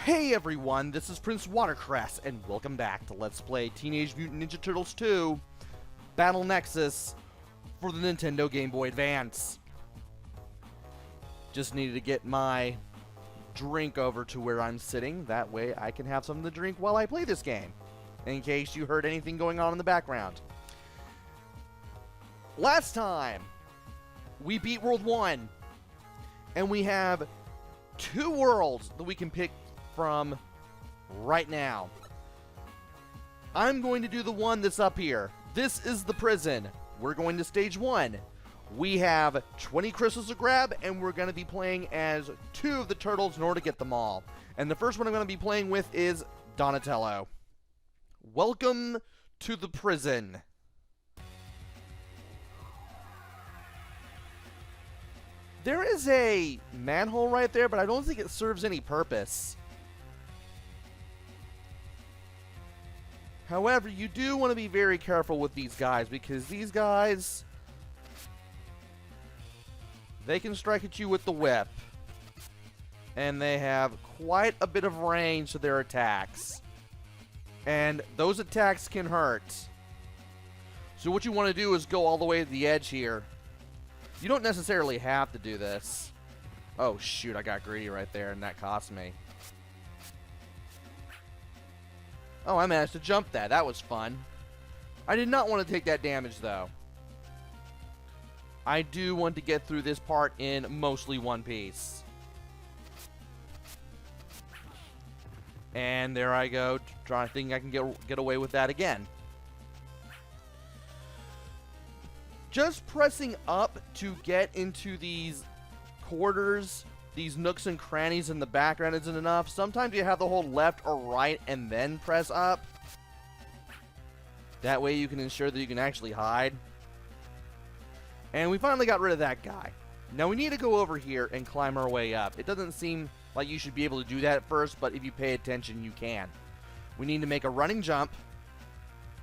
Hey everyone, this is PrinceWatercress, and welcome back to Let's Play Teenage Mutant Ninja Turtles 2 Battle Nexus for the Nintendo Game Boy Advance. Just needed to get my drink over to where I'm sitting, that way I can have something to drink while I play this game, in case you heard anything going on in the background. Last time, we beat World 1, and we have 2 worlds that we can pick from right now. I'm going to do the one that's up here. This is the prison. We're going to stage 1. We have 20 crystals to grab, and we're going to be playing as 2 of the turtles in order to get them all. And the first one I'm going to be playing with is Donatello. Welcome to the prison. There is a manhole right there, but I don't think it serves any purpose. However, you do want to be very careful with these guys, because these guys, they can strike at you with the whip. And they have quite a bit of range to their attacks. And those attacks can hurt. So what you want to do is go all the way to the edge here. You don't necessarily have to do this. Oh shoot, I got greedy right there and that cost me. Oh, I managed to jump that. That was fun. I did not want to take that damage, though. I do want to get through this part in mostly one piece. And there I go, trying to think I can get away with that again. Just pressing up to get into these quarters, these nooks and crannies in the background isn't enough. Sometimes you have to hold left or right and then press up. That way you can ensure that you can actually hide. And we finally got rid of that guy. Now we need to go over here and climb our way up. It doesn't seem like you should be able to do that at first, but if you pay attention, you can. We need to make a running jump.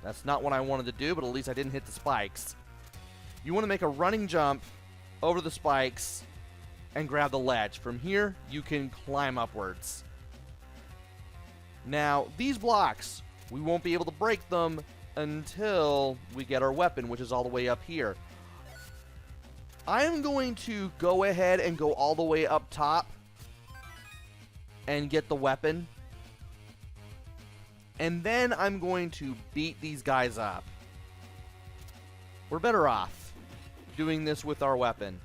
That's not what I wanted to do, but at least I didn't hit the spikes. You want to make a running jump over the spikes and grab the ledge. From here, you can climb upwards. Now, these blocks, we won't be able to break them until we get our weapon, which is all the way up here. I'm going to go ahead and go all the way up top and get the weapon. And then I'm going to beat these guys up. We're better off doing this with our weapon.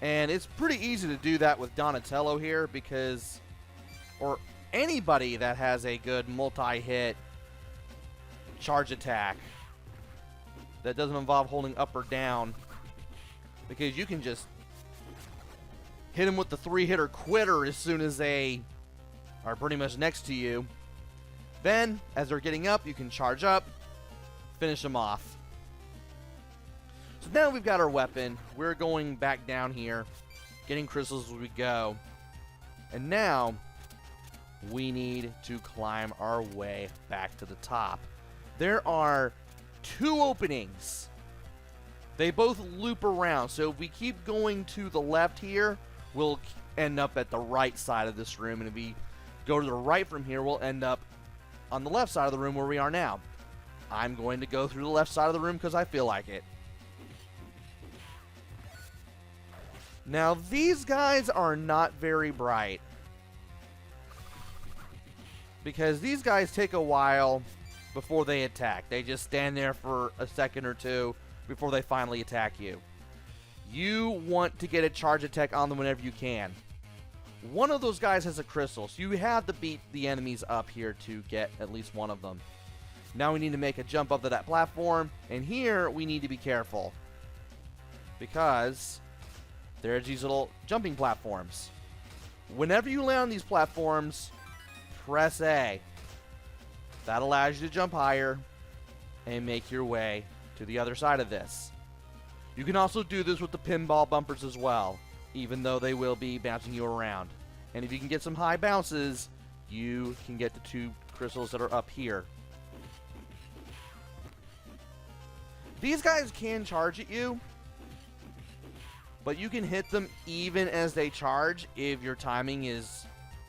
And it's pretty easy to do that with Donatello here because, or anybody that has a good multi-hit charge attack that doesn't involve holding up or down, because you can just hit them with the 3-hitter quitter as soon as they are pretty much next to you. Then, as they're getting up, you can charge up, finish them off. So now we've got our weapon. We're going back down here, getting crystals as we go. And now, we need to climb our way back to the top. There are 2 openings. They both loop around. So if we keep going to the left here, we'll end up at the right side of this room. And if we go to the right from here, we'll end up on the left side of the room where we are now. I'm going to go through the left side of the room because I feel like it. Now, these guys are not very bright, because these guys take a while before they attack. They just stand there for a second or 2 before they finally attack you. You want to get a charge attack on them whenever you can. One of those guys has a crystal, so you have to beat the enemies up here to get at least one of them. Now we need to make a jump up to that platform, and here we need to be careful, because there's these little jumping platforms. Whenever you land on these platforms, press A. That allows you to jump higher and make your way to the other side of this. You can also do this with the pinball bumpers as well, even though they will be bouncing you around. And if you can get some high bounces, you can get the 2 crystals that are up here. These guys can charge at you, but you can hit them even as they charge if your timing is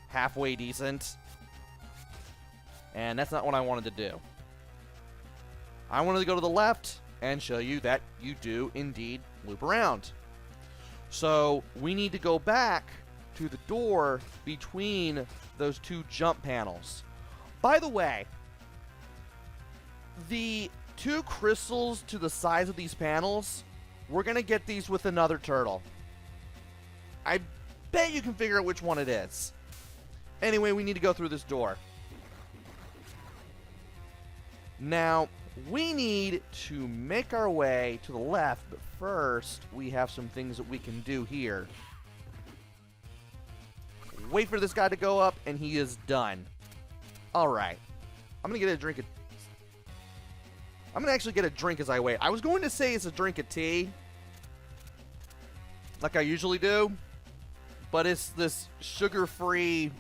halfway decent. And that's not what I wanted to do. I wanted to go to the left and show you that you do indeed loop around. So we need to go back to the door between those two jump panels. By the way, the two crystals to the sides of these panels, we're going to get these with another turtle. I bet you can figure out which one it is. Anyway, we need to go through this door. Now, we need to make our way to the left, but first, we have some things that we can do here. Wait for this guy to go up, and he is done. Alright. I'm going to get a drink of... I'm going to actually get a drink as I wait. I was going to say it's a drink of tea, like I usually do, but it's this sugar-free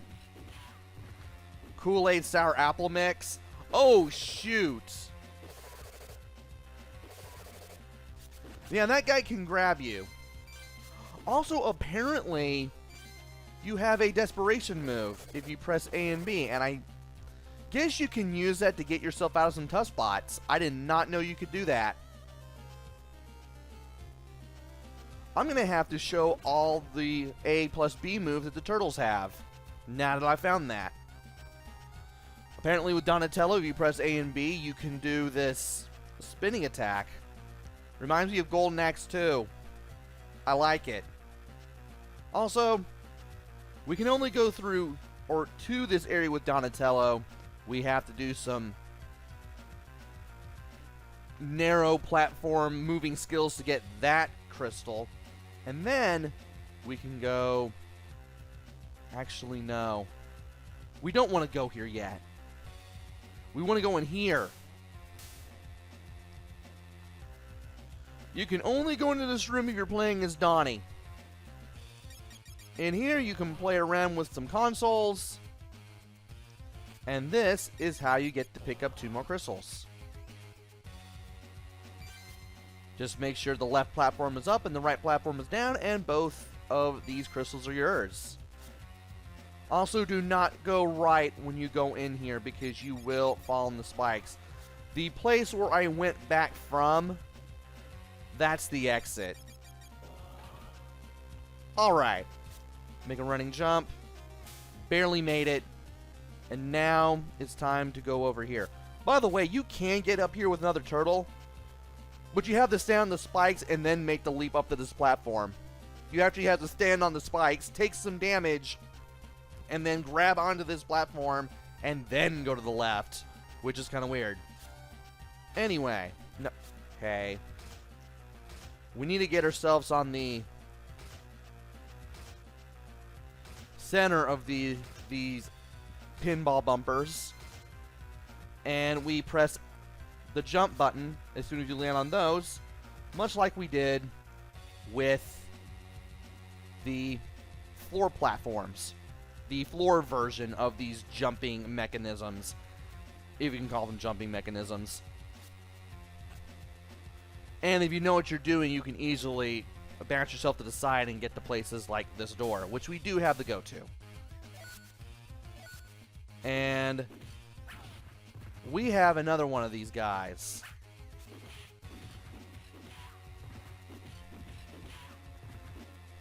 Kool-Aid sour apple mix. Oh, shoot. Yeah, that guy can grab you. Also, apparently, you have a desperation move if you press A and B, and I guess you can use that to get yourself out of some tough spots. I did not know you could do that. I'm going to have to show all the A plus B moves that the turtles have, now that I found that. Apparently with Donatello, if you press A and B, you can do this spinning attack. Reminds me of Golden Axe 2. I like it. Also, we can only go through or to this area with Donatello. We have to do some narrow platform moving skills to get that crystal. And then we can go... Actually, no. We don't want to go here yet. We want to go in here. You can only go into this room if you're playing as Donnie. In here, you can play around with some consoles. And this is how you get to pick up 2 more crystals. Just make sure the left platform is up and the right platform is down, and both of these crystals are yours. Also, do not go right when you go in here because you will fall in the spikes. The place where I went back from, that's the exit. Alright. Make a running jump. Barely made it. And now it's time to go over here. By the way, you can get up here with another turtle, but you have to stand on the spikes and then make the leap up to this platform. You actually have to stand on the spikes, take some damage, and then grab onto this platform, and then go to the left, which is kind of weird. Anyway, no, okay. We need to get ourselves on the center of these pinball bumpers, and we press the jump button as soon as you land on those, much like we did with the floor platforms. The floor version of these jumping mechanisms, if you can call them jumping mechanisms. And if you know what you're doing, you can easily bounce yourself to the side and get to places like this door, which we do have to go to. And we have another one of these guys.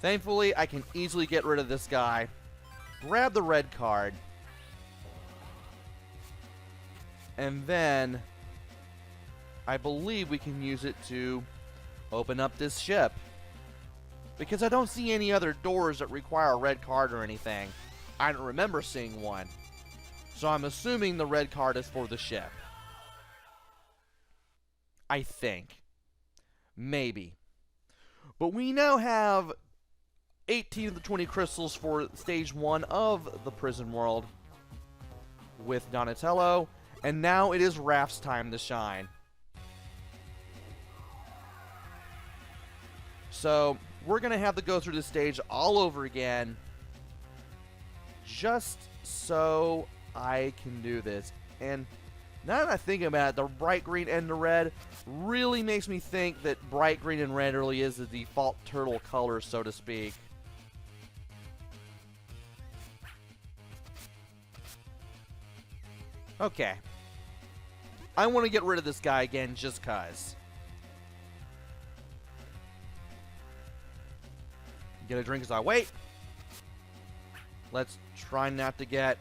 Thankfully, I can easily get rid of this guy. Grab the red card. And then I believe we can use it to open up this ship. Because I don't see any other doors that require a red card or anything. I don't remember seeing one. So I'm assuming the red card is for the ship. I think. Maybe. But we now have 18 of the 20 crystals for stage 1 of the prison world with Donatello. And now it is Raph's time to shine. So we're going to have to go through this stage all over again just so I can do this. And Now that I think about it, the bright green and the red really makes me think that bright green and red really is the default turtle color, so to speak. Okay. I want to get rid of this guy again just cuz. Get a drink as I wait. Let's try not to get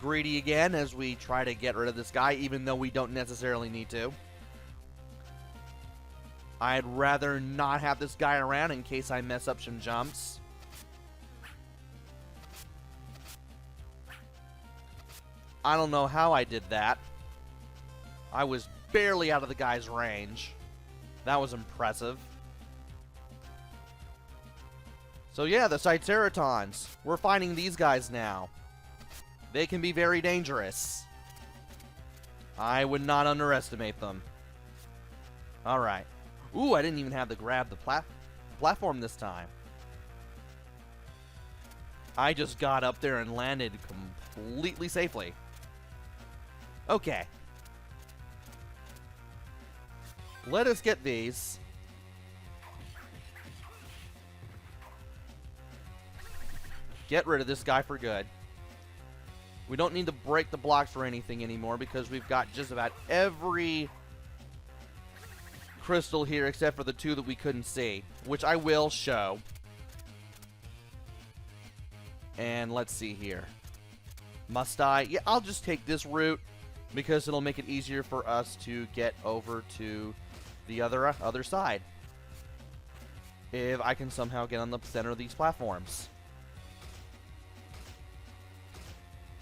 greedy again as we try to get rid of this guy, even though we don't necessarily need to. I'd rather not have this guy around in case I mess up some jumps. I don't know how I did that. I was barely out of the guy's range. That was impressive. So yeah, the Cyceratons. We're finding these guys now. They can be very dangerous. I would not underestimate them. Alright. Ooh, I didn't even have to grab the platform this time. I just got up there and landed completely safely. Okay. Let us get these. Get rid of this guy for good. We don't need to break the blocks or anything anymore because we've got just about every crystal here except for the two that we couldn't see, which I will show. And let's see here. Must I? Yeah, I'll just take this route because it'll make it easier for us to get over to the other side. If I can somehow get on the center of these platforms.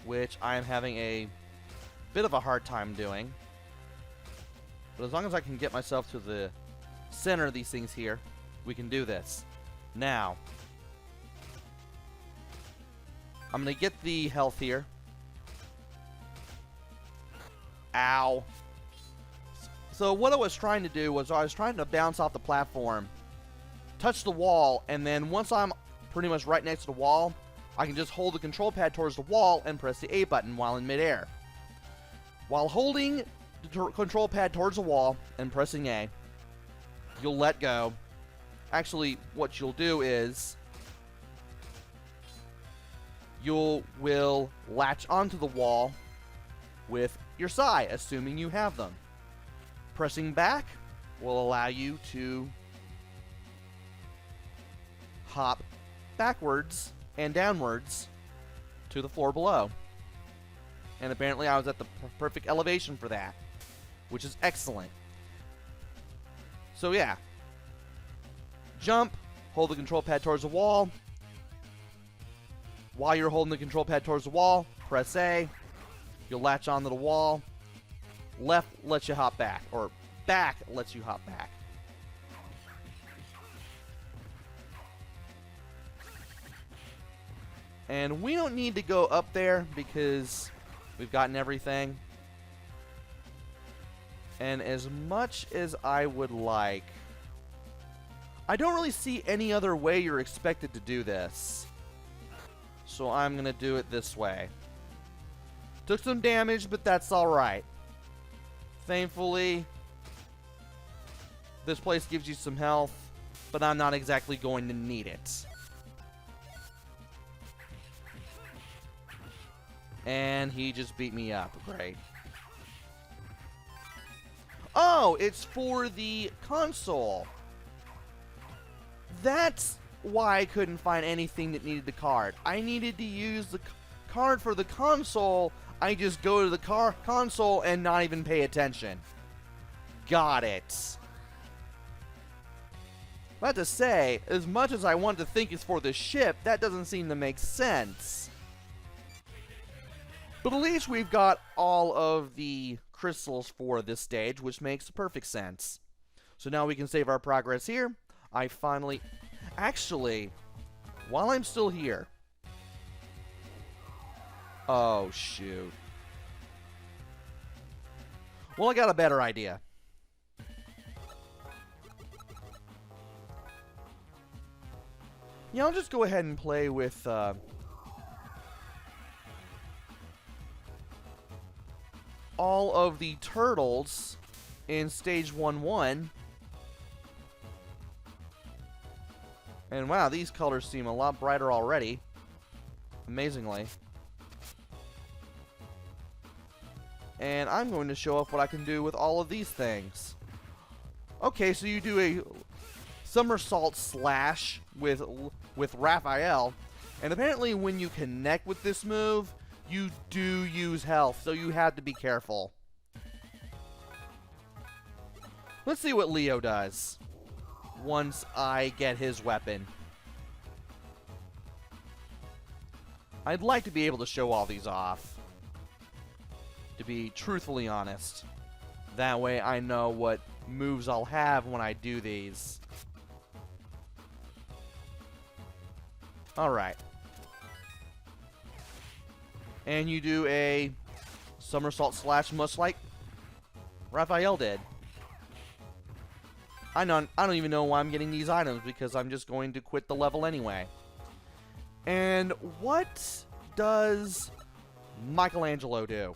Which I am having a bit of a hard time doing. But as long as I can get myself to the center of these things here, we can do this. Now, I'm going to get the health here. Ow. So what I was trying to do was I was trying to bounce off the platform, touch the wall, and then once I'm pretty much right next to the wall, I can just hold the control pad towards the wall and press the A button while in midair. While holding the control pad towards the wall and pressing A, you'll let go. Actually, what you'll do is you will latch onto the wall with your Psy, assuming you have them. Pressing back will allow you to hop backwards and downwards to the floor below. And apparently I was at the perfect elevation for that, which is excellent. So yeah. Jump, hold the control pad towards the wall. While you're holding the control pad towards the wall, press A. You'll latch onto the wall. Left lets you hop back, or back lets you hop back. And we don't need to go up there because we've gotten everything. And as much as I would like, I don't really see any other way you're expected to do this. So I'm going to do it this way. Took some damage, but that's alright. Thankfully, this place gives you some health, but I'm not exactly going to need it. And he just beat me up. Great. Oh, it's for the console. That's why I couldn't find anything that needed the card. I needed to use the card for the console. I just go to the console and not even pay attention. Got it. I have to say, as much as I want to think it's for the ship, that doesn't seem to make sense. But at least we've got all of the crystals for this stage, which makes perfect sense. So now we can save our progress here. I finally... Actually, while I'm still here... Oh, shoot. Well, I got a better idea. Yeah, I'll just go ahead and play with... all of the turtles in stage 1-1. And wow, these colors seem a lot brighter already. Amazingly. And I'm going to show off what I can do with all of these things. Okay, so you do a somersault slash with Raphael. And apparently when you connect with this move, you do use health, so you have to be careful. Let's see what Leo does once I get his weapon. I'd like to be able to show all these off, to be truthfully honest. That way I know what moves I'll have when I do these. Alright. And you do a somersault slash much like Raphael did. I don't even know why I'm getting these items, because I'm just going to quit the level anyway. And what does Michelangelo do?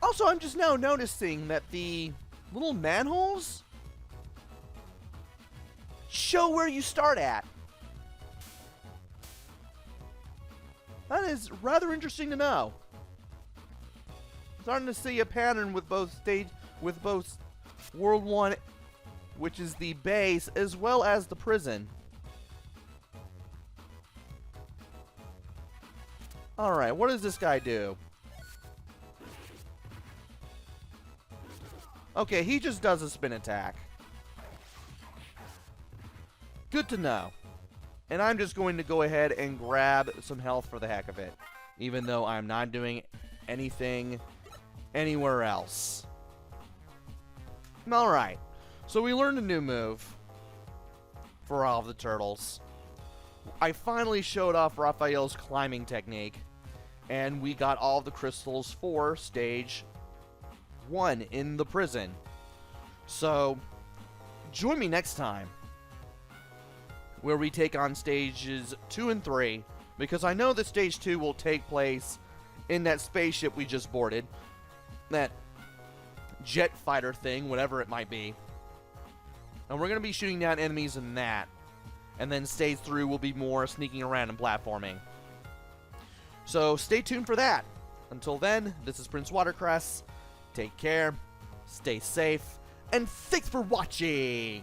Also, I'm just now noticing that the little manholes show where you start at. That is rather interesting to know. I'm starting to see a pattern with both World 1, which is the base, as well as the prison. Alright, what does this guy do? Okay, he just does a spin attack. Good to know. And I'm just going to go ahead and grab some health for the heck of it, even though I'm not doing anything anywhere else. Alright, so we learned a new move for all of the turtles. I finally showed off Raphael's climbing technique, and we got all of the crystals for stage 1 in the prison. So, join me next time, where we take on stages 2 and 3, because I know that stage 2 will take place in that spaceship we just boarded, that jet fighter thing, whatever it might be. And we're going to be shooting down enemies in that. And then stage 3 will be more sneaking around and platforming. So stay tuned for that. Until then, this is PrinceWatercress. Take care, stay safe, and thanks for watching!